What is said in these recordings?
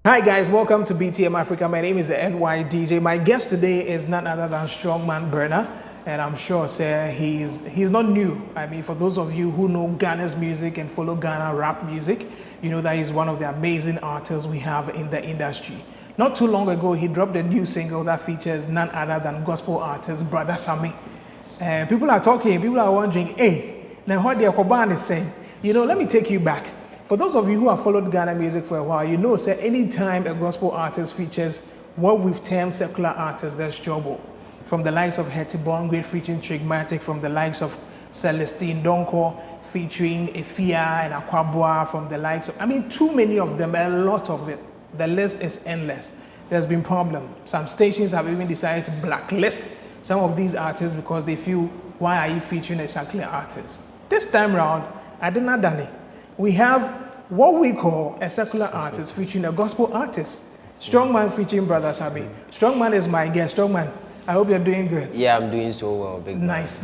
Hi guys, welcome to BTM Afrika. My name is NYDJ. My guest today is none other than Strongman Burner, and I'm sure, sir, he's not new. I mean, for those of you who know Ghana's music and follow Ghana rap music, you know that he's one of the amazing artists we have in the industry. Not too long ago, he dropped a new single that features none other than gospel artist Brother Sami. And people are talking, people are wondering, hey, now what the Akoban is saying? You know, let me take you back. For those of you who have followed Ghana music for a while, you know that anytime a gospel artist features what we've termed secular artists, there's trouble. From the likes of Hetty Bongwe featuring Trigmatic, from the likes of Celestine Donko featuring Efia and Aquabua, from the likes of, I mean, too many of them, a lot of it. The list is endless. There's been problem. Some stations have even decided to blacklist some of these artists because they feel, why are you featuring a secular artist? This time round, I did not done it. We have what we call a secular artist featuring a gospel artist. Strongman featuring Brother Sami. Strongman is my guest. Strongman, I hope you're doing good. Yeah, I'm doing so well, big man. Nice.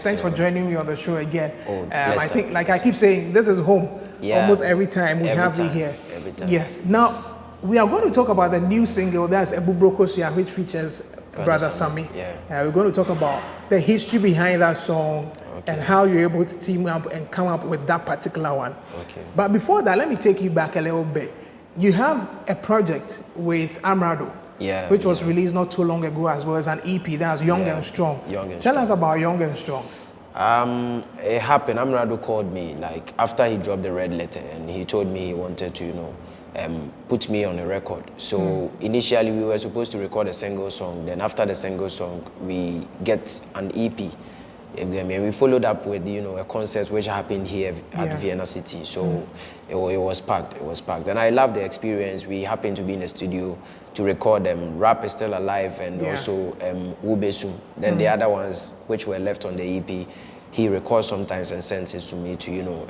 Thanks for joining me on the show again. Oh, I think, like I keep saying, this is home. Yeah, almost every time we have you here. Every time. Yes. Now, we are going to talk about the new single, that's Abubro Kosua, which features Brother Sami. Yeah. We're going to talk about the history behind that song, and how you're able to team up and come up with that particular one. Okay. But before that, let me take you back a little bit. You have a project with Amerado, which was released not too long ago, as well as an EP that's Young and Strong. Tell us about Young and Strong. It happened. Amerado called me like after he dropped the red letter, and he told me he wanted to, put me on a record. So initially we were supposed to record a single song. Then after the single song, we get an EP. We followed up with a concert which happened here at Vienna City. So it was packed. It was packed, and I loved the experience. We happened to be in the studio to record Rap Is Still Alive and also Ubesu. Then the other ones which were left on the EP, he records sometimes and sends it to me to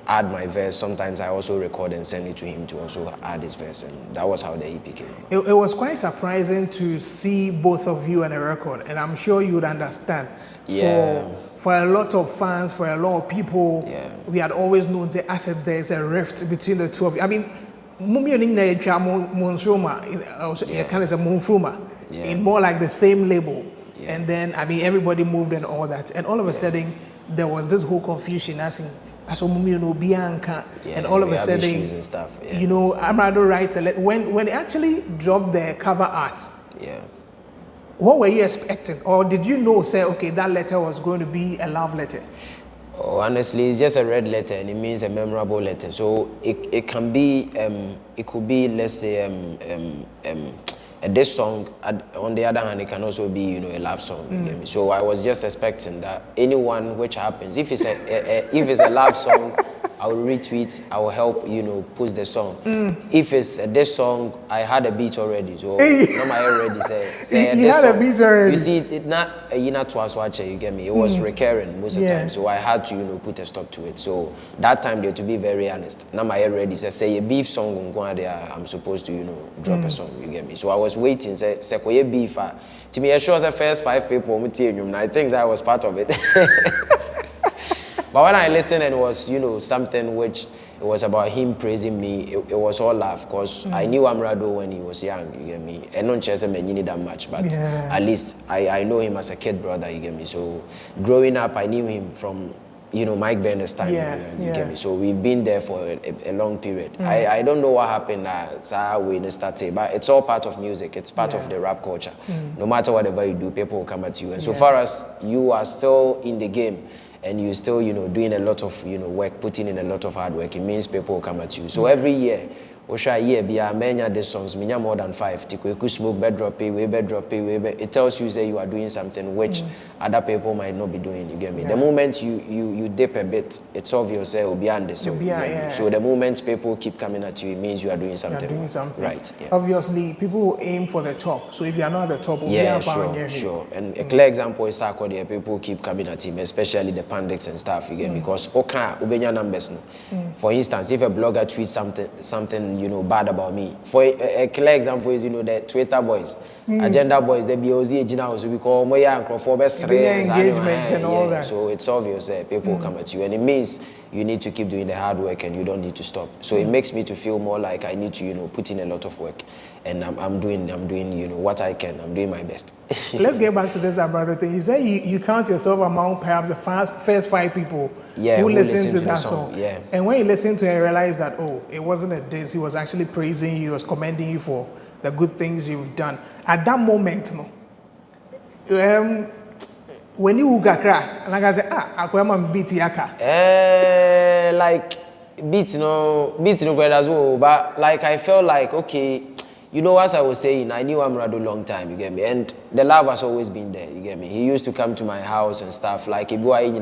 add my verse. Sometimes I also record and send it to him to also add his verse, and that was how the EP came out. It was quite surprising to see both of you on a record, and I'm sure you would understand. For a lot of fans, for a lot of people, we had always known that there's a rift between the two of you. I mean, in more like the same label. And then, I mean, everybody moved and all that. And all of a sudden, there was this whole confusion asking, and all of a sudden, and stuff, Amerado writes, when they actually dropped the cover art, what were you expecting? Or did you know, say, okay, that letter was going to be a love letter? Oh, honestly, it's just a red letter, and it means a memorable letter. So it can be, it could be, let's say, this song. On the other hand, it can also be, a love song. You get me? So I was just expecting that anyone which happens, if it's a love song, I will retweet, I will help, push the song. If it's this song, I had a beat already, so not my already say he had a beat already. You see, it not twice watch it, you get me? It was recurring most of the time, so I had to, put a stop to it. So that time there, to be very honest, not my already say a beef song, I'm supposed to, drop a song, you get me? So I was waiting, say beef. To me, I sure the first 5 people, I think that was part of it. But when I listened, it was, something which it was about him praising me. It was all laugh because I knew Amerado when he was young, you get me? And not just I knew that much, but at least I know him as a kid brother, you get me? So growing up, I knew him from, Mike Benner's time, you get me? So we've been there for a long period. I don't know what happened when it started, but it's all part of music. It's part of the rap culture. No matter whatever you do, people will come at you. And so far as you are still in the game, and you're still, doing a lot of, work, putting in a lot of hard work, it means people will come at you. So every year, many these songs, more than 5. Smoke, bedrop, it tells you that you are doing something which other people might not be doing, you get me? The moment you dip a bit, it's obvious that will be under. So the moment people keep coming at you, it means you are doing something. Right. Yeah. Obviously, people will aim for the top. So if you are not at the top, sure. And a clear example is Sarko there. People keep coming at him, especially the pandits and stuff, you get me? Because numbers. For instance, if a blogger tweets something bad about me. For a clear example is, the Twitter boys, agenda boys, the BOZ, we call Moya and Crawford, engagement and all that. So it's obvious that people come at you, and it means you need to keep doing the hard work and you don't need to stop. So it makes me to feel more like I need to, put in a lot of work, and I'm doing, what I can. I'm doing my best. Let's get back to this Amerado thing. You say you count yourself among perhaps the first 5 people who listen to that song. Yeah. And when you listen to it, you realize that, it wasn't a diss. He was actually praising you. He was commending you for the good things you've done. At that moment, when you kakra, like I said, akwema beat yaka. Like beat no as well, but like I felt like, okay, as I was saying, I knew Amerado a long time, you get me, and the love has always been there, you get me. He used to come to my house and stuff, like you get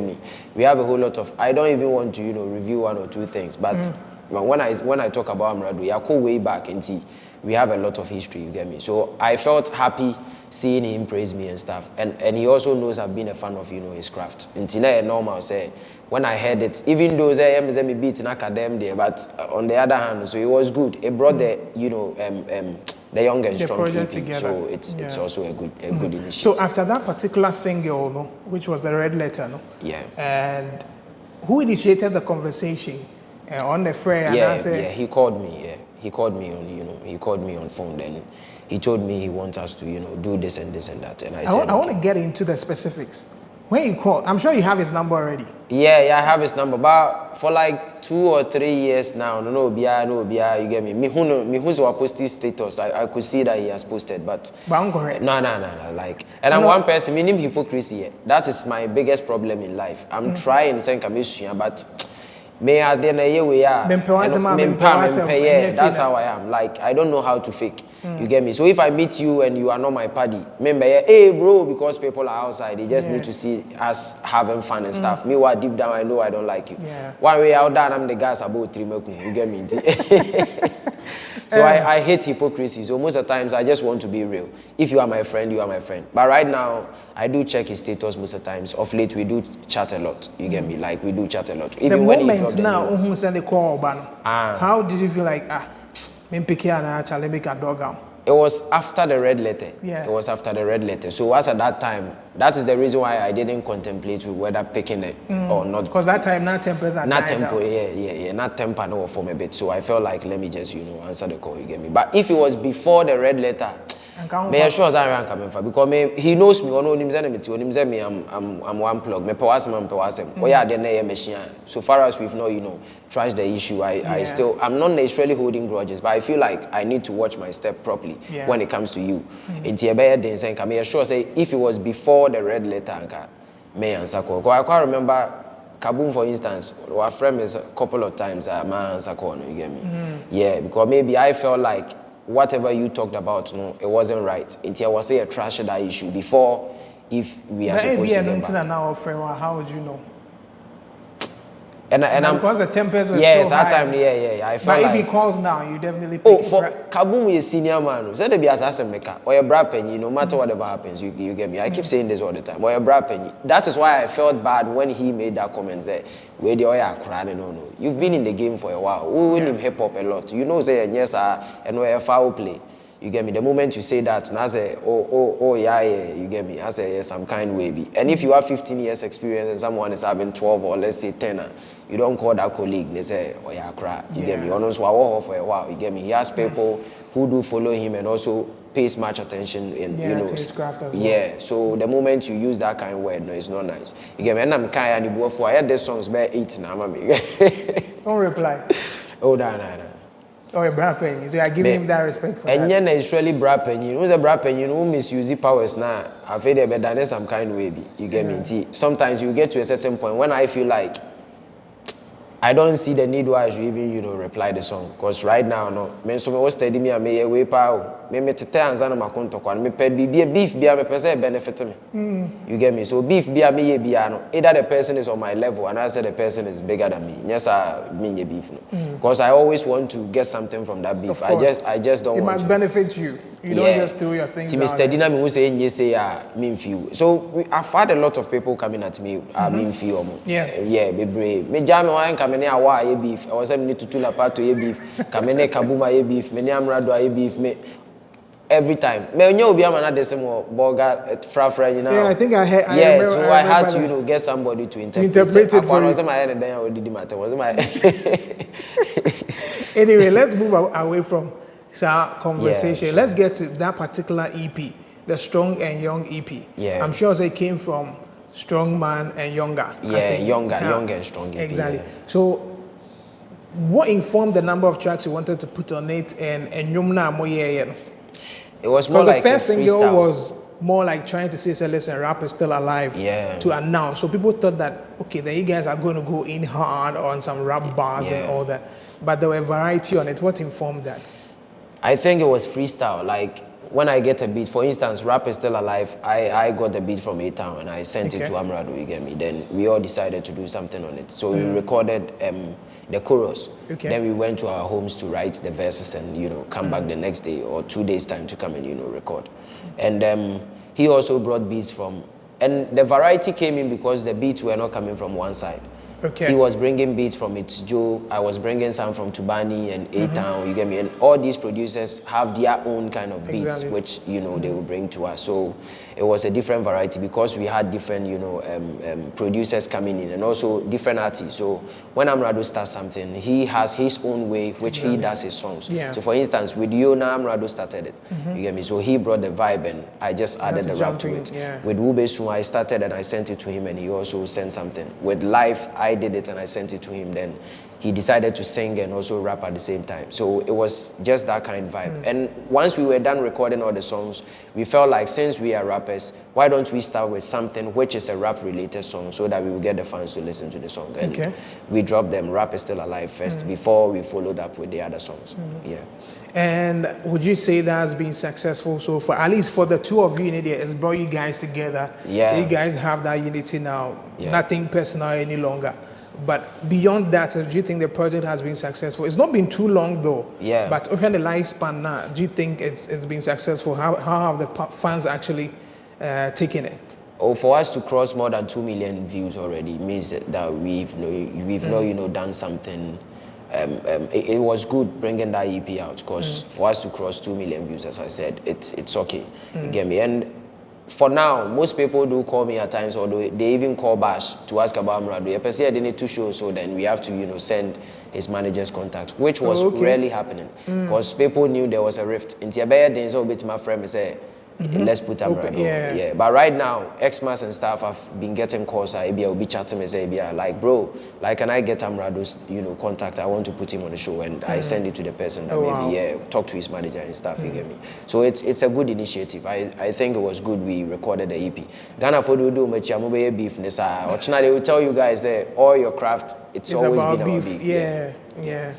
me. We have a whole lot of, I don't even want to, review 1 or 2 things, but when I talk about Amerado, I go way back and see, we have a lot of history, you get me. So I felt happy seeing him praise me and stuff, and he also knows I've been a fan of, his craft. And Tina normal say, when I heard it, even though me beat in academy there, but on the other hand, so it was good. It brought the the young and strong people together. So it's also a good initiative. So after that particular single, which was the Red Letter, Yeah. And who initiated the conversation on the fray? Yeah, he called me. Yeah, he called me on he called me on phone. Then he told me he wants us to do this and this and that. And I said, I want to get into the specifics. When you call, I'm sure you have his number already. Yeah, I have his number, but for like 2 or 3 years now, no, you get me. Me who's posted status, I could see that he has posted, but I'm correct. No, like, and I'm one person, meaning hypocrisy. That is my biggest problem in life. I'm trying to say but me at the end that's how I am. Like, I don't know how to fake. You get me? So if I meet you and you are not my party, remember, hey bro, because people are outside, they just need to see us having fun and stuff. Meanwhile, deep down, I know I don't like you. One way out there, I'm the guys about 3 months. You get me? So I hate hypocrisy. So most of the times, I just want to be real. If you are my friend, you are my friend. But right now, I do check his status most of the times. Of late, we do chat a lot. You get me? Like, we do chat a lot. Even the when moment he now, who send the call, how did you feel like, me pick here and actually make a dog out? It was after the Red Letter. Yeah. It was after the Red Letter. So as at that time, that is the reason why I didn't contemplate whether picking it or not. Because that time, not tempers are not tempo, yeah. Not temper no for me bit. So I felt like let me just answer the call. You get me. But if it was before the Red Letter, me sure I'm coming for because he knows me. Ono me I'm one plug. Me pewasem. Oh yeah, then machine. So far as we've not trashed the issue, I'm not necessarily holding grudges, but I feel like I need to watch my step properly when it comes to you. In Tiabaya then saying, "Come sure say if it was before the Red Letter, me answer call." I can't remember. Kaboom, for instance, our friend is a couple of times. My answer call. You get me? Yeah, because maybe I felt like whatever you talked about, it wasn't right. Until I was say a trash that issue before, if we are supposed to get back. Now, how would you know? And I'm because the tempers were yes, still that high. time, yeah. I felt but like if he calls now, you definitely pick for Kaboom is senior man. So they be as a maker or a bra penny, no matter whatever happens, you get me. I keep saying this all the time. Or a bra penny. That is why I felt bad when he made that comment. Say, where the oil crying, no. You've been in the game for a while. We win him hip hop a lot. Say yes, and we're a foul play. You get me? The moment you say that, and I say, yeah, you get me? I say, yes, some kind way be. And if you have 15 years experience and someone is having 12 or let's say 10, you don't call that colleague. They say, oh yeah, cry. You get me? Honestly, I walk for a while. You get me? He has people who do follow him and also pays much attention in to his craft as well. Yeah. So the moment you use that kind of word, no, it's not nice. You get me? And I'm kind of I had this songs by 8 now, Don't reply. Oh, no. Or a bra penny, so I give him that respect for and that. And it's really bra penny. Who's a bra penny? Who misuse the powers now? I feel they better than some kind of way. You get me? Sometimes you get to a certain point when I feel like I don't see the need why I should even reply the song. Because right now, no, men so me steady me may way power. Me tete anza na makonto kwa me pay be beef be me person benefit me. You get me? So beef be me be no. Either the person is on my level and I say the person is bigger than me. Yes, I mean beef no. Because I always want to get something from that beef. I just don't want it must benefit you. You don't just do your things. Mr. Dina me say yes say mean feel. So I've had a lot of people coming at me mean feel. Yeah, be me jam one come ne awa ye beef. I was say me need to tula part to ye beef. Come ne kabuma ye beef. Me ne Amerado ye beef me. every time. Me onye obi ama na desimo burger frafra, you know. Yeah, I think I had. Yeah, so I had to, you know, get somebody to interpret it for you. Anyway, let's move away from our conversation. Yeah, sure. Let's get to that particular EP, the Strong and Young EP. Yeah. I'm sure it came from Strongman and Younger. Yeah, Young and Strong EP. Exactly. Yeah. So, what informed the number of tracks you wanted to put on it, and Yumna Moye? It was more like the first a single freestyle. was more like trying to say, listen, rap is still alive. Yeah. To announce. So people thought that, okay, then you guys are going to go in hard on some rap bars and all that. But there were variety on it. What informed that? I think it was freestyle. Like when I get a beat, for instance, Rap Is Still Alive, I got the beat from A-Town and I sent it to Amerado, you get me? Then we all decided to do something on it. So we recorded the chorus. Then we went to our homes to write the verses and, you know, come back the next day or 2 days time to come and, you know, record. And he also brought beats from, and the variety came in because the beats were not coming from one side. He was bringing beats from It's Joe, I was bringing some from Tubani and A-Town, you get me? And all these producers have their own kind of beats, which, you know, they will bring to us. So it was a different variety because we had different, you know, producers coming in and also different artists. So when Amerado starts something, he has his own way, which he does his songs. So for instance, with Yona, Amerado started it, you get me? So he brought the vibe and I just added the rap to it. With Wubesu, I started and I sent it to him and he also sent something. With Life, I did it and I sent it to him. Then he decided to sing and also rap at the same time. So it was just that kind of vibe. And once we were done recording all the songs, we felt like since we are rappers, why don't we start with something which is a rap related song so that we will get the fans to listen to the song. And we dropped them Rap Is Still Alive first before we followed up with the other songs. Yeah. And would you say that has been successful so far? At least for the two of you in India, it's brought you guys together. Yeah. You guys have that unity now. Nothing personal any longer. But beyond that, do you think the project has been successful? It's not been too long though. Yeah. But over the lifespan now, do you think it's been successful? How have the fans actually taken it? Oh, for us to cross more than 2 million views already means that we've not, you know, done something. It was good bringing that EP out because for us to cross 2 million views, as I said, it's okay. You get me? And for now, most people do call me at times, or they even call Bash to ask about Amerado. I per they need to show, so then we have to, you know, send his manager's contact, which was rarely happening because people knew there was a rift. In Tiabaya, then so bit my friend say, let's put Amerado. Yeah. But right now, Xmas and staff have been getting calls. I will be chatting me say, like, bro, like, can I get Amerado's, you know, contact? I want to put him on the show, and I send it to the person. Talk to his manager and stuff. You get me? So it's a good initiative. I think it was good. We recorded the EP. Ghana for do much beef. They will tell you guys all your craft. It's always been about beef. Yeah.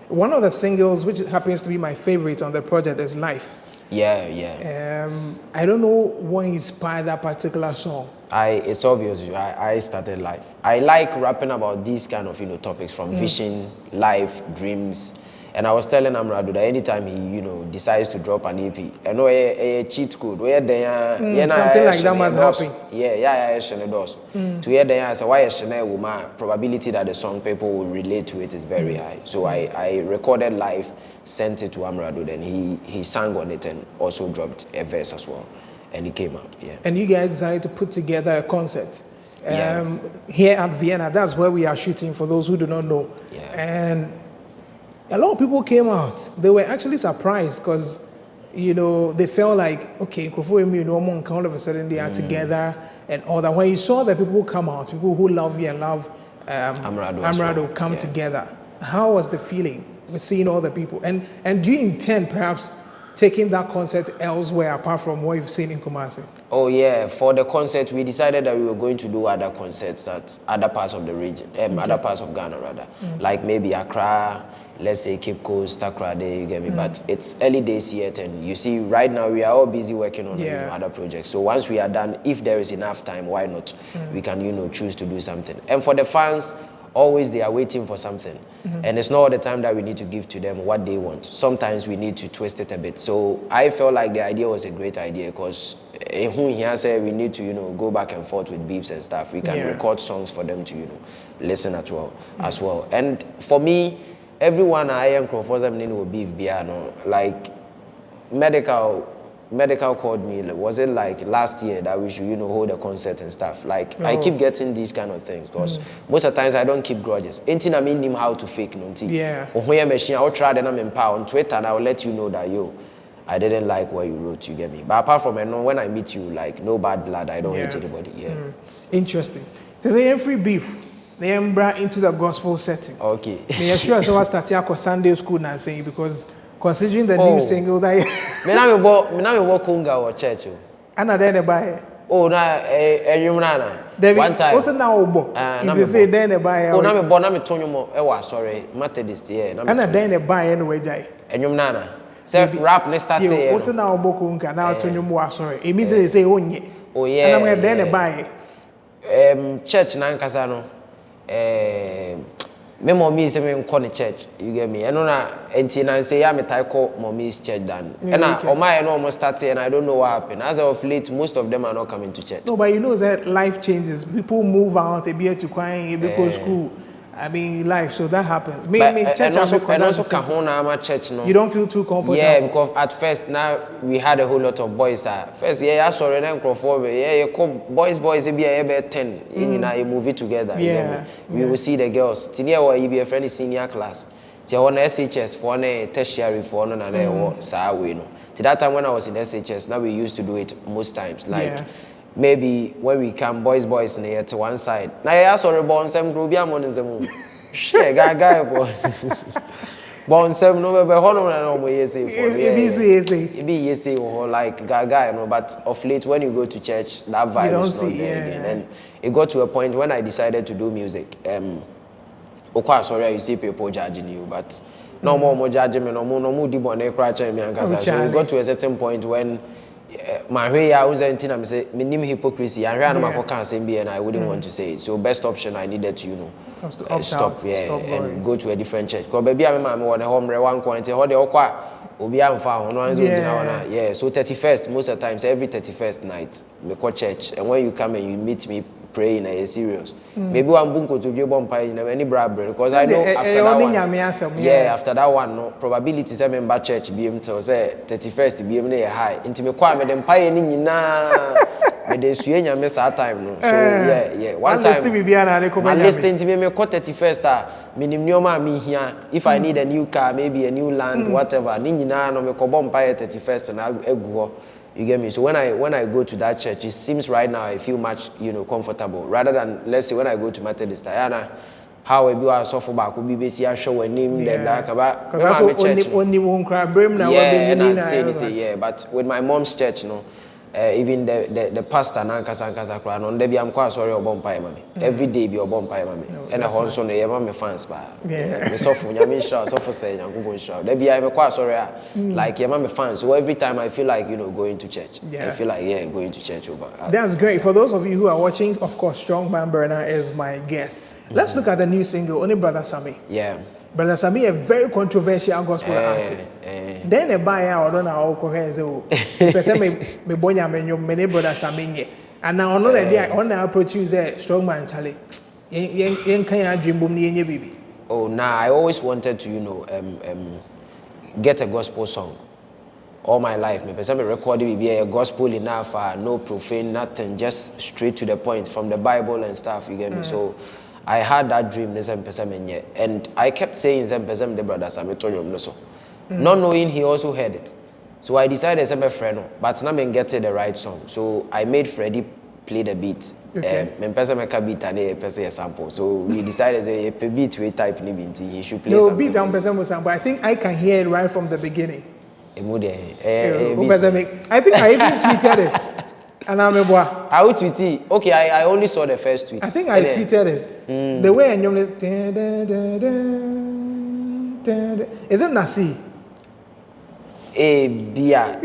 One of the singles, which happens to be my favorite on the project, is Life. Yeah. I don't know what inspired that particular song. It's obvious. I started Life. I like rapping about these kind of, you know, topics from vision, life, dreams. And I was telling Amerado that anytime he, you know, decides to drop an EP, I know a cheat code. Where they something like that must happen. Yeah. To hear them, I say why probability that the song people will relate to it is very high. So I recorded Live, sent it to Amerado, then he sang on it and also dropped a verse as well, and it came out. Yeah. And you guys decided to put together a concert. Here at Vienna. That's where we are shooting. For those who do not know. And a lot of people came out. They were actually surprised because, you know, they felt like, okay, all of a sudden they are together and all that. When you saw the people come out, people who love you and love Amerado come together, how was the feeling with seeing all the people? And do you intend perhaps taking that concert elsewhere apart from what you've seen in Kumasi? Oh yeah, for the concert, we decided that we were going to do other concerts at other parts of the region, other parts of Ghana rather, like maybe Accra, let's say Cape Coast, Takoradi, you get me? But it's early days yet, and you see, right now we are all busy working on other projects. So once we are done, if there is enough time, why not? We can, you know, choose to do something. And for the fans, always they are waiting for something. And it's not all the time that we need to give to them what they want. Sometimes we need to twist it a bit. So I felt like the idea was a great idea because here said we need to, you know, go back and forth with beefs and stuff. We can record songs for them to, you know, listen as well. And for me, everyone I am for them will beef piano. Like medical medical called me. Was it like last year that we should, you know, hold a concert and stuff? Like, I keep getting these kind of things because most of the times I don't keep grudges. Anything I mean him how to fake, no. Yeah. When machine, I'll try then I'm empowered on Twitter and I'll let you know that I didn't like what you wrote, you get me? But apart from it, no, when I meet you, like, no bad blood, I don't hate anybody, Interesting. There's a free beef. They brought into the gospel setting. Okay. Me sure so I started at Sunday school now saying because considering the new single that me na me bo kunga or church. And then buy. Oh na one time. Also now obo. They say then buy. Oh na me bo na me tonyo mo e wa sorry Methodist na me. And then buy anyway jai. Enyum nana. Say rap ne start here. Also now obo kunga now tonyo mo sorry. It means they say onye. Oh yeah. And I'm then buy. Church na nkasa no me mommy say me nko ne church, you get me? Eno na enti na say ya me tai call mommy's church dan. And o my no almost start and I don't know what happened. As of late, most of them are not coming to church. No, but you know that life changes. People move out, they be to crying, they go school. I mean, life, so that happens. Me church and also Kahuna church, no. You don't feel too comfortable. Yeah, because at first now we had a whole lot of boys. First, I saw them boys, it be a 10. You move it together. Yeah. We will see the girls. Tinia or be a friendly senior class. So on SHS for a tertiary for no and to that time when I was in SHS, now we used to do it most times. Like maybe when we come boys near to one side. Now I saw born some group in the moon. Share guy boy. Born some no be honor no say it be yes or like guy no, but of late when you go to church that vibe is not there again. And it got to a point when I decided to do music. Sorry you see people judging you, but no more judging me, no more deep on a crash me and so we got to a certain point when my way I was anything I'm say minimum hypocrisy and I can't say and I wouldn't want to say it. So best option I needed to stop and go to a different church. Because baby I'm on a home one point how they all so 31st most of the times every 31st night me call church and when you come and you meet me praying are serious. Maybe one bunko to give bumpire in any brabber because I know after that one. After that one, no probability say member church be able say 31st be able high. Into me kwa me dem pie ni nyina me dey sue nya me saa time no. So one time my listing to me call 31st minim nyoma me here if I need a new car maybe a new land whatever ni nyina no me ko bumpire 31st na egu. You get me? So when I go to that church, it seems right now I feel much, comfortable. Rather than, let's say, when I go to Methodist, how we be suffer back, we be see a show and name them back about. Because only one crowd brim now. But with my mom's church, even the pastor Nankasa Kran on debi I'm quite sorry about pie mommy. Every day be about pie mommy. And I also know my fans ba. Me suffer nyame shout suffer say nyankopon shout. Debi I'm quite sorry like my fans. So every time I feel like going to church. I feel like going to church over. That's great. For those of you who are watching, of course, Strongman Brother is my guest. Let's look at the new single, only Brother Sami. Yeah. Brother Sami, a very controversial gospel artist. Then a buyer or don't know how person me bonya me Brother Sami. And now on the day on the approach you say Strongman Charlie. Yen can dream boom ni baby. Oh nah, I always wanted to get a gospel song. All my life, me person me recording be a gospel enough, no profane, nothing, just straight to the point from the Bible and stuff. You get me? So I had that dream, and I kept saying, the Brother Sami not knowing he also heard it. So I decided to be friend, but now I'm getting the right song. So I made Freddie play the beat. Beat and a sample. So we decided a beat we type he should play something. Beat and sample. I think I can hear it right from the beginning. I think I even tweeted it. And I'm I would tweet it. Okay, I only saw the first tweet. I think I tweeted it. The way I know it. Is it Nasi? Bia,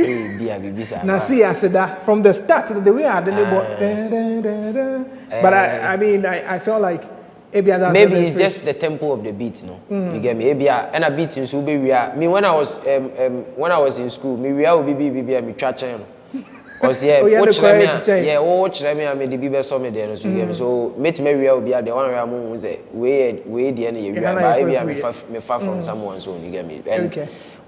Nasi, I said that from the start, the way I didn't but I mean, I felt like maybe it's just the tempo of the beat, no? You get me? And a beat in Sube, me when I was in school, me we are me try. Because watch me, I made the Bible so many days. So, meet me, we will be at the one where I say, way the end, me far from someone, so you get me. And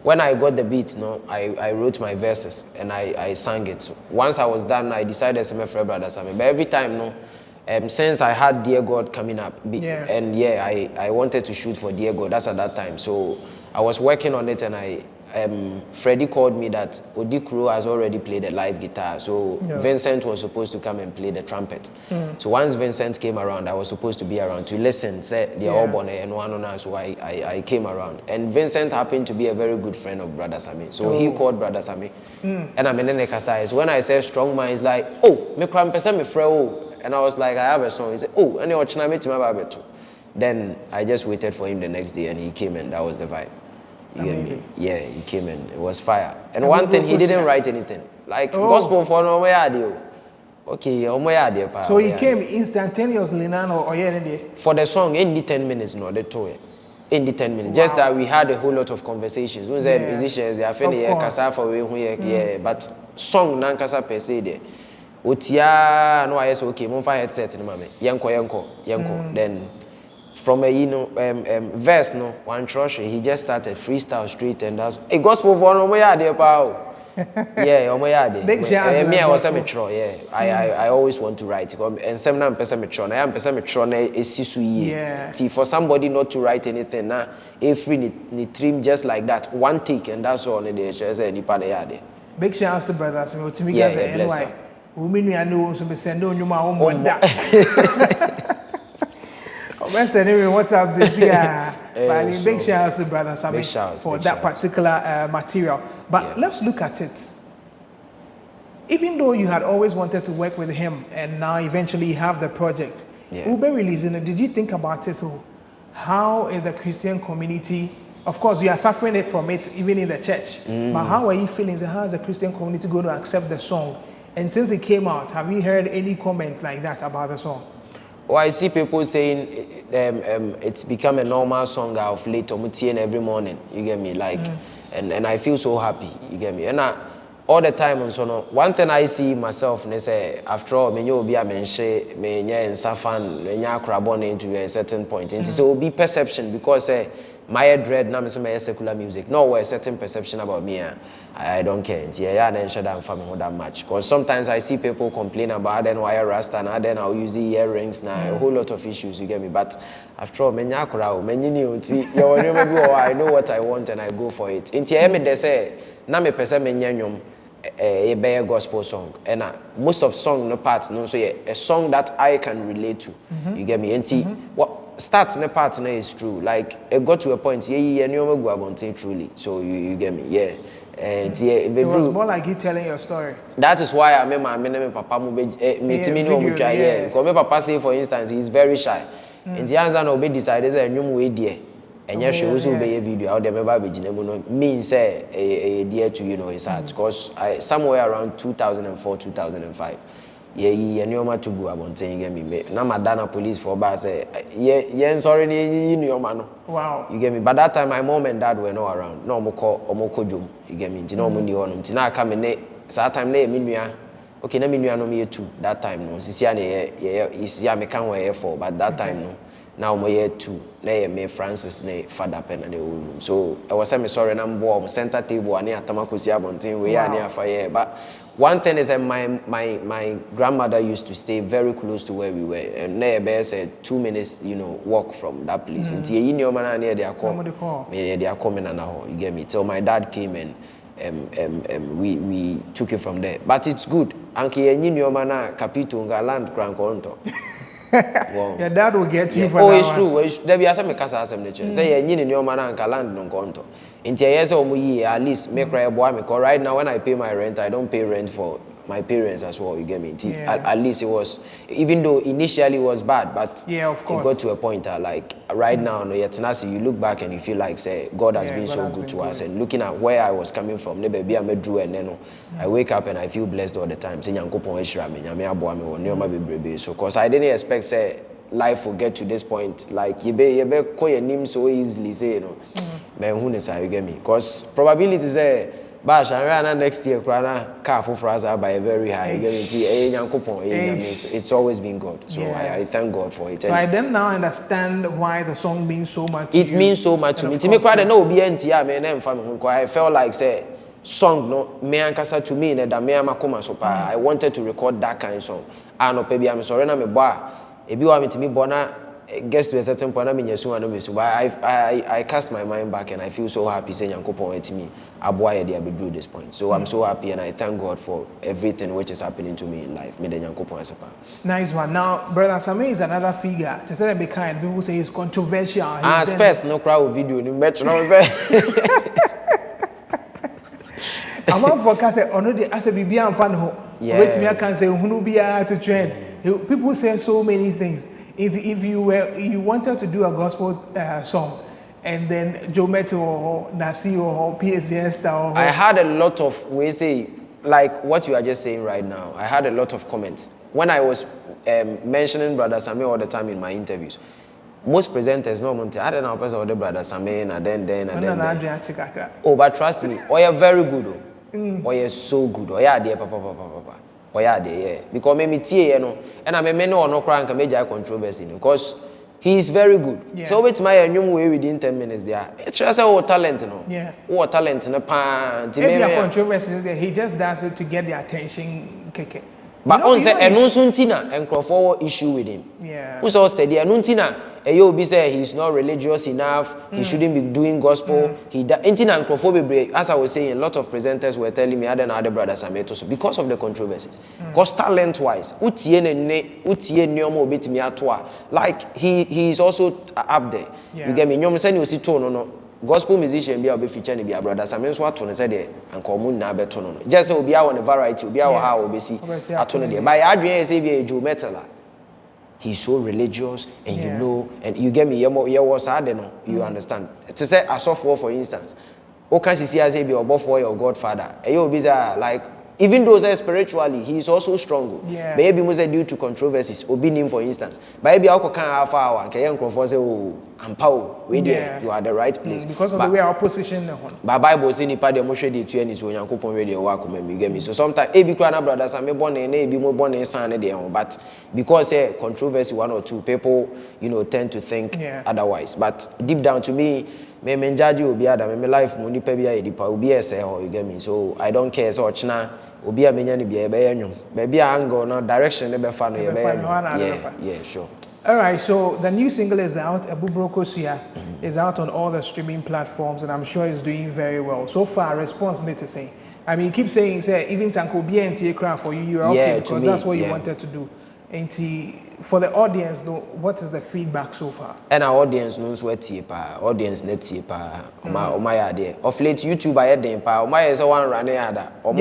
when I got the beat, no, I wrote my verses and I sang it. Once I was done, I decided to make Brother Sami. But every time, no, since I had Dear God coming up, and I wanted to shoot for Dear God. That's at that time. So I was working on it, and Freddie called me that Odikro has already played the live guitar. So Vincent was supposed to come and play the trumpet. So once Vincent came around, I was supposed to be around to listen. Say they're all born and one on us. So I came around, and Vincent happened to be a very good friend of Brother Sami. So he called Brother Sami, and I'm in the Kasai. So when I said Strongman, he's like, oh, me cram me friend. And I was like, I have a song. He said, oh, and then I just waited for him the next day, and he came, and that was the vibe. You get me? Yeah, he came in. It was fire. And one thing, he didn't write anything. Like gospel for no way. Okay, so he came instantaneously now, or yeah, for the song, in the 10 minutes, no, they told it. In the 10 minutes. Just that we had a whole lot of conversations. Who's the musicians? They are feeling kasa for we but song nan kasa per se there. Otia no I say okay, mon fa headset ni mame. Yenko. Then from a verse no one church he just started freestyle straight, and that's a gospel for no more there pa. Yeah, omo ya there. Me I was a metro, I always want to write. And some na person metro, na person metro na esisu yi. For somebody not to write anything na free ni trim just like that. One take, and that's all in the church say nipa dey there. Big shout out to Brother Sami. To me guys NY. Women I know so be send on you my own wonder. Comment anyway, what's up this year? But big shout out to Brother Sami for that particular material. But let's look at it. Even though you had always wanted to work with him, and now eventually you have the project, Ube releasing it, did you think about it? So how is the Christian community? Of course, you are suffering it from it, even in the church. But how are you feeling? How is the Christian community going to accept the song? And since it came out, have you heard any comments like that about the song? Well, I see people saying it's become a normal song of late and every morning. You get me? Like, and I feel so happy. You get me? And all the time on so one thing I see myself, they say after all, me you be a menche, me nya insafan, me nya crabon into a certain point. And so be perception because my dread na me say my secular music. No, a certain perception about me. I don't care. Yeah, then shut down for me that much. Because sometimes I see people complain about then wire rasta and then I'll use earrings now, a whole lot of issues, you get me. But after all, I know what I want and I go for it. In TM they say, na me pesa me a better gospel song. And most of song no parts, no so a song that I can relate to. You get me? And what starts in the part is true. Like it got to a point, and you go about it truly. So you get me, yeah. And it was more like you telling your story. That is why I remember my papa because my papa say for instance he's very shy. And the answer no be decided say nyum we there. And yes, she also be a video out there means say a dear to his heart because somewhere around 2004 2005. Yeah, and you're to go about saying me. Now Madonna police for bar say, yeah, sorry, you man. Wow. You get me? But that time my mom and dad were not around. No moko jum. You get me? No money on them. Tina come in that time ne minua. Okay, na minua no me too. That time no. Sisi you see me can wear for, but that time no. Now my year 2. Na me Francis ne father pen and the room. So I was saying sorry na mbo center table ani atamakosi abontin we ani afaye. But one thing is that my grandmother used to stay very close to where we were, and near said 2 minutes, walk from that place. And they are coming and you get me. So my dad came and we took it from there. But it's good. Anki mana capitunga land grand conto. Your dad will get you for that. It's true. There be some casa asem nature. Say you in your mana and land non conto. In years at least make right boy because right now when I pay my rent, I don't pay rent for my parents as well. You get me? At least it was, even though initially it was bad, but of course. It got to a point like right now, you look back and you feel like say God has been so good to us, and looking at where I was coming from, maybe I drew and then I wake up and I feel blessed all the time. So because I didn't expect say life will get to this point, like you be call your name so easily, say you get me? Because probability is But next year, car for Fraza by very high. It's always been God. So I thank God for it. So I then now understand why the song means so much to it you. Means so much to me. To me, quite no BNT, I felt like say song no me ankasa to me that me amakoma so pa. I wanted to record that kind of song. And maybe I'm sorry na me boa. Ebi wa me timi bona gets to a certain point, I cast my mind back and I feel so happy saying Yankopon to me, Abuaya they have do this point. So I'm so happy and I thank God for everything which is happening to me in life. Nice one. Now, Brother Sami is another figure. To say be kind, people say he's controversial. Space no crowd video in match. I'm not focusing on the as a BB and fan ho. Wait me I can say who be to trend. People say so many things. If you wanted to do a gospel song, and then Joe Metal or Nasi or PSS or I had a lot of like what you are just saying right now. I had a lot of comments when I was mentioning Brother Sami all the time in my interviews. Most presenters no monte. I don't know person or the Brother Sami and then. Oh, but trust me, you're very good. Oh, you're so good. Oh, yeah, dear papa. Oh yeah, yeah. Because me tie you know, and I me no crank major controversy because he is very good. Yeah. So with my nyum way within 10 minutes there. It's just our talent, you know. Yeah. Our talent no pan. Maybe a controversy is that he just does it to get the attention. Keke. But on say enunsuntina and for issue with him. Yeah. Who's all steady enuntina. You be say he's not religious enough. He shouldn't be doing gospel. Intina and Crawford, as I was saying, a lot of presenters were telling me other brothers are made so because of the controversies. Because talent-wise, like he is also up there. You get me? You say you see tone no. Gospel musician be a feature be a brother Sami so atone say there and common na beto no. Just say obi a on variety, obi a how obesi atone there. By adwen say be a Joe Metal. He's so religious and you know and you get me you was hard no you understand. To say asofo for instance. O can see as be above for your godfather. E you be like even though spiritually he is also strong. Maybe was due to controversies obi him for instance. But maybe how can half hour can you say oh ampower we there you are the right place because of the way our position but Bible say nipa dem hwe dey tu ani so Yankopon we dey work me get me so sometimes e be kwa na brothers am born e be mo born e san dey but because controversy one or two people tend to think otherwise but deep down to me me judge obi ada me life mo nipa bia edipa obi ese you get me so I don't care so ochna obi a menya ni bia e be yanyum ba bia angle no direction e be fa no e be yeah sure. All right, so the new single is out. Abubro Kosua is out on all the streaming platforms, and I'm sure it's doing very well. So far, response need to say. I mean, you keep saying, say, even Tanko BNT craft for you, you're okay because that's what you wanted to do. And for the audience, though, what is the feedback so far? And our audience knows what TPA, audience net TPA, my idea. Of late, YouTube, I had them, my is a one running other, or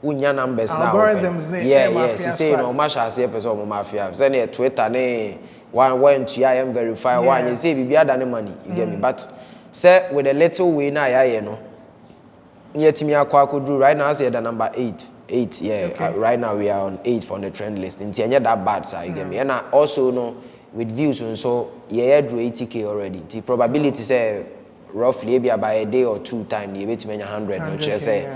unya numbers now. Algorithms yes. You say no masha say person mo mafia. Say Twitter ne one went to IM verify one you say bibia than money. You get me? But say with a little way na ya no. Yet me akwa do right now say the number 8. Right now we are on 8 for the trend list. It's not that bad, sir. You get me? And I also know with views and so drew 80K already. The probability say roughly maybe by a day or two time you bet me 100 no just say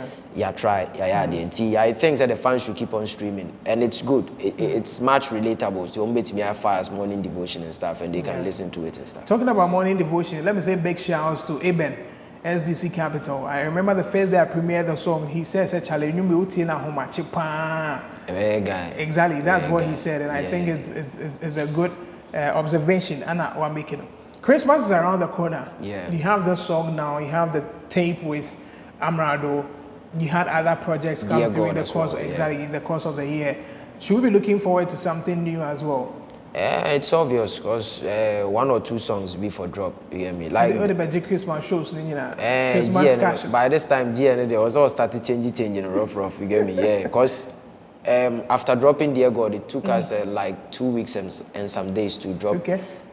try I think that the fans should keep on streaming and it's good it's much relatable so bet me fast morning devotion and stuff and they can listen to it and stuff. Talking about morning devotion, let me say big shouts to Eben SDC Capital. I remember the first day I premiered the song, he said challenge exactly that's what he said and I think it's a good observation and I'm making. Christmas is around the corner. You have the song now, you have the tape with Amerado, you had other projects come through in the course in the course of the year. Should we be looking forward to something new as well? It's obvious because 1 or 2 songs before drop, you hear me? Like the Christmas shows, Christmas cash. By this time, they was all started changing rough, you get me? Because after dropping Dear God, it took us like 2 weeks and some days to drop.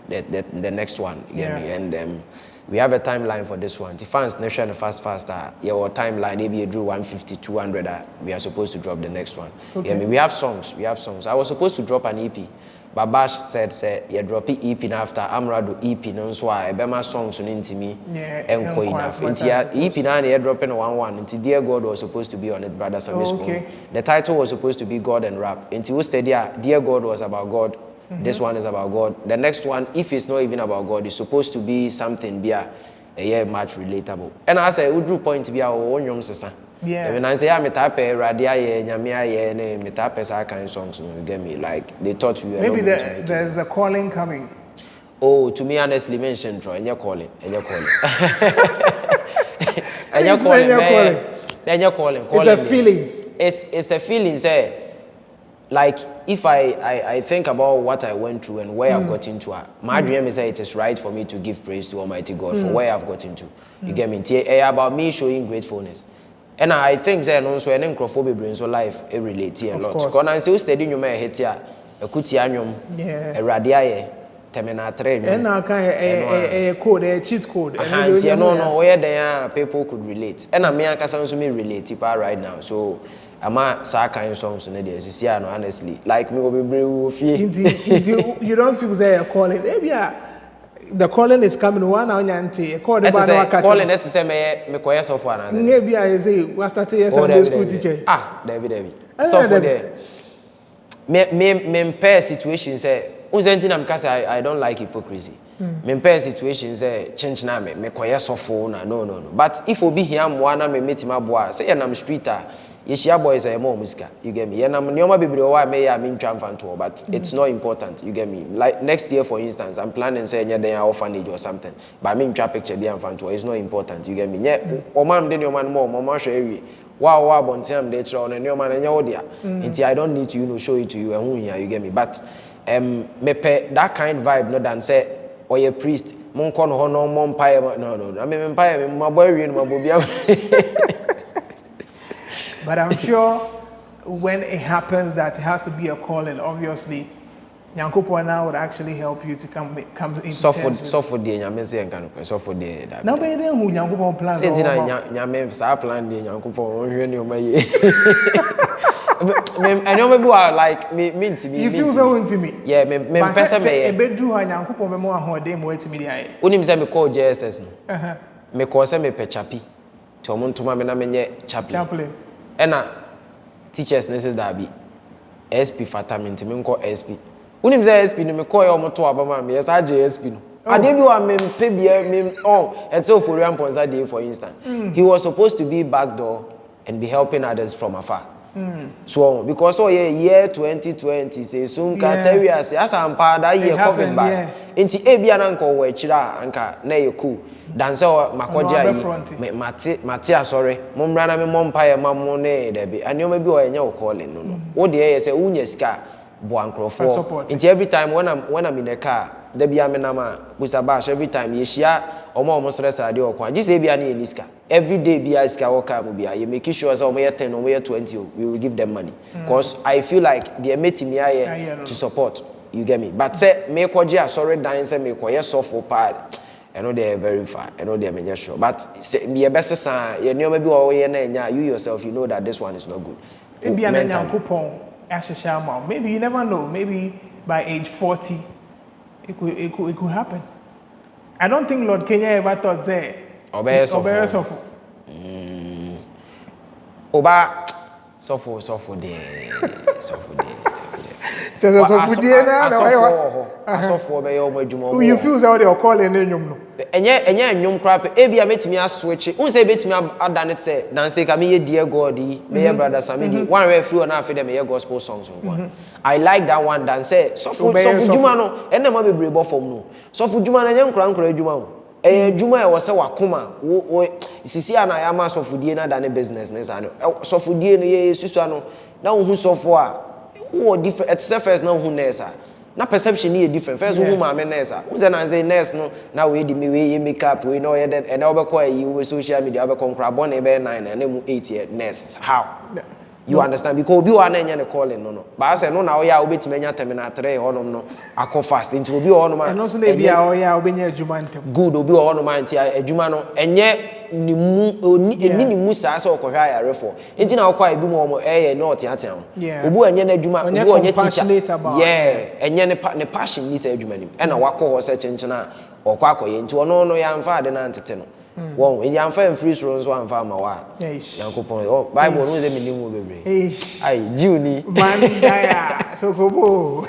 The next one, you get me? And we have a timeline for this one. The fans nation the fast your timeline maybe you drew 150 200 we are supposed to drop the next one. Okay. Yeah, I mean, we have songs. I was supposed to drop an EP. But Bash said you drop it EP after Amerado EP no so I be my songs into me and co enough. Into EP now they dropping one into Dear God was supposed to be on it, Brother Sami. The title was supposed to be God and Rap. Into we study Dear God was about God. This one is about God. The next one, if it's not even about God, it's supposed to be something be a much relatable. And I say we drew point to be our own young sister. Yeah. When I say I'm a type radia nyamia me type that kind of songs, you get me? Like they thought you were maybe there's a calling coming. Oh, to me honestly mention Troy, and you're calling. And you're calling. And you're calling. It's a feeling. It's a feeling, say. Like if I think about what I went through and where I've got into, my dream is that it is right for me to give praise to Almighty God for where I've got into. You get me? It's about me showing gratefulness. And I think that also an encrophobic brain so life it relates a lot. Because I still studying you may hit here a cutianium, a radia, terminal train. And now a code, a cheat code. No, where there people could relate. And I'm here because me relate right now. So I'm a kind songs in the honestly. Like me will be brave. You don't feel they calling. Maybe the calling is coming one on auntie. Calling let's say me quiet software. Maybe I say we started a Sunday school teacher. David. So for there. Me pair situations say because I don't like hypocrisy. Me pair situations say change na me quiet software no. But if we be here one me meet my boy say I'm streeter. Yeshia boys are more muska, you get me. And I'm never be able to but it's not important, you get me. Like next year, for instance, I'm planning say they are orphanage or something. But I mean picture be it's not important, you get me. Yeah, or man then your man more, mama show you. Wow, bontiam de tron and your man and your dear. Until I don't need to, show it to you and who here, you get me. But me pay that kind of vibe, no than say, or a priest, mon con honor, mon pie, no. I mean, pie, my boy, my bobia. But I'm sure when it happens that it has to be a calling, obviously, Nyankopo now would actually help you to come into so for the Nyamese and so for the no, but then who Nyankopo plans? Say Nyame sa plan the Nyankopo when you may. I know maybe like me to me. You feel so intimate. Yeah, me person me. A bedroom Nyankopo me more how they more to me there. Unim say me call JSS no. Me call say me pe chapi. To omuntu ma me na menye chaplain. Ena teachers nese da bi SP fatamenti me nko SP unim say SP no me call your moto abama me yes SP no ade bi wa me mpe bia me it's so for Ramponza day for instance he was supposed to be back door and be helping others from afar so because year 2020 say soon category say as am pa that year COVID back enti e bia na nko wo akira anka na ye cool dan say makoja yi mate asore mommra na me mompaye mammo ne da bi anoma bi o yenye o calling no wo de ye say unya sika bo ankrofo enti every time when I'm in the car da bia me na ma busa bash every time ye shia omo stress ade okwan ji say bia na ye niska every day bia sika wo car mo bia ye make sure say omo ye 10 omo ye 20 we will give them money because I feel like they meti me aye to support you get me but say me koje asore dan say me koye sofo pa I know they are very far. I know they are many sure. But the best sign, you know, maybe you yourself, you know that this one is not good. Maybe maybe you never know. Maybe by age 40, it could happen. I don't think Lord Kenya ever thought that. Oba suffer there. You feel that they are calling them. Enya nyum crap e bia metimi aswitch unse betimi adane say dance ka me dear God me Brother Sami one referee na afi dem me gospel songs one I like that one dance so for juma no ene ma bebre bo fom no so for juma na nya nkra juma o juma e wo se wakoma wo sisi ana ya ma so for die na dane business ne sa no so for die no ye susu ano na wo hu so for a wo different at surface na hu nesa na perception is different. First, who mama nurse? Who's an answer nurse? No, now we the way makeup. We know and now we call you social media. We call crab 9 and then 8 nurses. How? You understand? Because obi one enye ne calling no. But I say no na oya obi timenya terminal 3 honom no akọ fast into obi honom. And also na bia oya obenya adwuma ntem. Good obi honom anti adwuma no enye ni mu saa se okohwa ayare for. Enti na okwa ebi mu omo na otiatia ho. Obi enye na adwuma, obi onye teacher. Yeah, enye ne passion ni say adwuma nim. E na wakọ ho se chenchena okwa akoye enti ono no ya mfa ade na ntete no. Wow, you am fine free throws one farm wa. Yankopon. Oh, Bible no say me nimu bebre. Ai, Juni. Man daya. So kobo.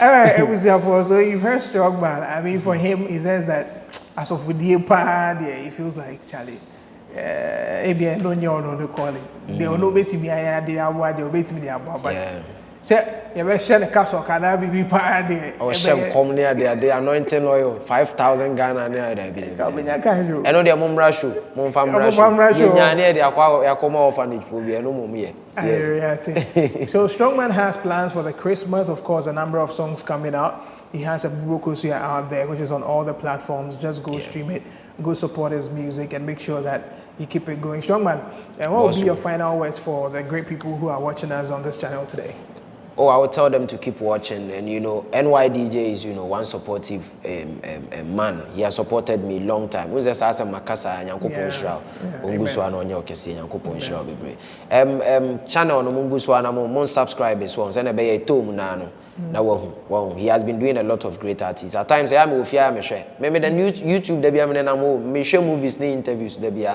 All right, it was your fault. So you've heard Strongman. I mean, for him, he says that as of with the party, he feels like Charlie. Maybe I don't know the calling. They will not bet me. They are what they will bet me. They are but. Say, you better share the castle. Can I be part there? Or share come near there. The anointing oil 5,000 Ghana near there. I know their mom rashu, mom fam rashu. You near the Akoma orphanage for me. No more me. So Strongman has plans for the Christmas. Of course, a number of songs coming out. He has Abubro Kosua out there, which is on all the platforms. Just go stream it, go support his music, and make sure that you keep it going. Strongman, and what will be your final words for the great people who are watching us on this channel today? Oh, I would tell them to keep watching, and you know, NYDJ is one supportive man. He has supported me long time. Who's just as a makasa Yankopon Shroud, Munguswa no Nyokesi Yankopon Shroud bebre. Channel no Munguswa na mon subscribers once and be a tom nano. Now he has been doing a lot of great artists. At times I am with me share. Maybe the YouTube there be me share movies ni interviews there be.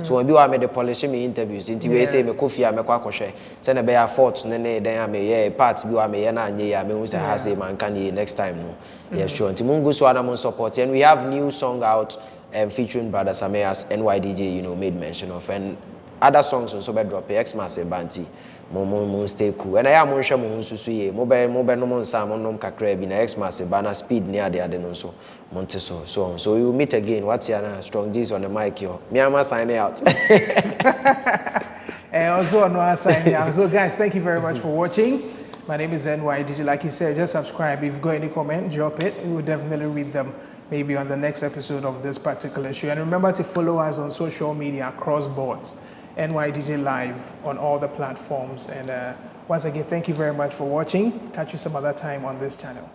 So when you are me the polish me interviews. Inti we say me kofi me kwa share. Send be a fort then me part bi wa me na anye me say ha say man can next time no. Yeah sure. Inti mungu so na mon support and we have new song out featuring Brother Sami as NYDJ made mention of, and other songs also be drop Xmas and Banti. Mo stay cool. And I am sure mo susu ye. Mo no mo nsam nom kakra bi na Xmas bana speed near the other no so. Monte so we will meet again. What's your strong G's on the mic yo. Me am signing out. And also on signing out. So guys, thank you very much for watching. My name is NYDJ. Like you said, just subscribe. If you've got any comment, drop it. We will definitely read them maybe on the next episode of this particular show. And remember to follow us on social media across boards. NYDJ Live on all the platforms. And once again, thank you very much for watching. Catch you some other time on this channel.